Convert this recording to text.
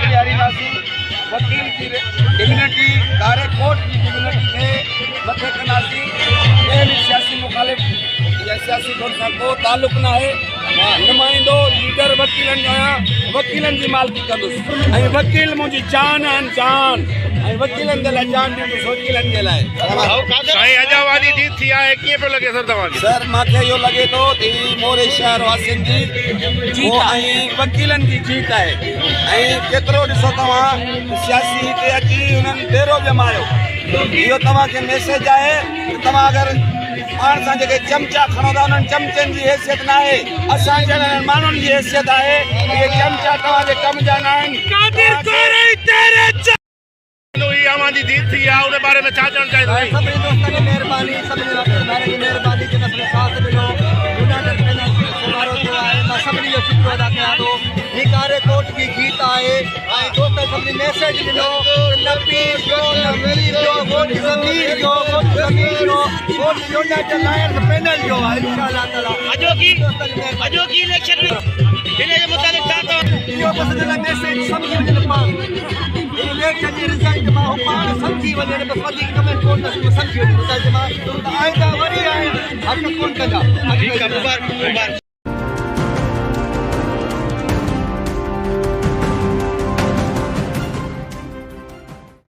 ॾियारींदासीं वकील की डिग्निटी कारे कोर्ट की डिग्निटी खे मथे कंदासीं। कंहिं बि सियासी मुखालिफ़ या सियासी दौर सां को तालुक न आहे। नुमाइंदो लीडर वकीलनि जो आहियां, वकीलनि जी मालिकी कंदुसि ऐं वकील मुंहिंजी जान आहिनि जान ऐं वकीलनि जे लाइ जान ॾींदुसि वकीलनि जे लाइ। साईं अॼु आबादी जीत थी आहे कीअं पियो लॻे सर तव्हांखे? सर मूंखे इहो लॻे थो त मोरे शहर वासियुनि जी जीत ऐं वकीलनि जी जीत आहे। ऐं केतिरो ॾिसो तव्हां सियासी हिते अची हुननि डेरो जमायो। इहो तव्हांखे मैसेज आहे त तव्हां अगरि पाण सां जेके चमचा खणो था उन्हनि चमचनि जी हैसियत न आहे, असां जहिड़नि माण्हुनि जी हैसियत आहे। इहे चमचा तव्हांजे कम जा न आहिनि। आबादी जीत थी आहे उन बारे में छा चवणु चाहींदा? सभिनी दोस्तनि जी महिरबानी, सभिनी वफ़ादारनि जी महिरबानी जिन असांखे साथ ॾिनो, जूनागढ़ में सुधारो थियो आहे। मां सभिनी जो शुक्र अदा कयां थो। ही कारे कोर्ट जी जीत आहे ऐं दोस्त सभिनी मैसेज ॾिनो न पीर जो न ग़रीब जो वोट ज़मीर जो वोट ज़मीन जो वोट यूनाइटेड लायंस पैनल जो आहे इंशाअल्लाह ताला। अॼोकी इलेक्शन में हिन जे मुताबिक़ छा अथव? इहो बसि हिन मैसेज सम्झी वञनि पाण इलेक्शन जी रिज़ल्ट मां हू पाण सम्झी वञनि बसि वधीक कमेंट कोन सम्झी वञनि रिज़ल्ट मां त आईंदा वरी आहे हक़ कोन कंदा।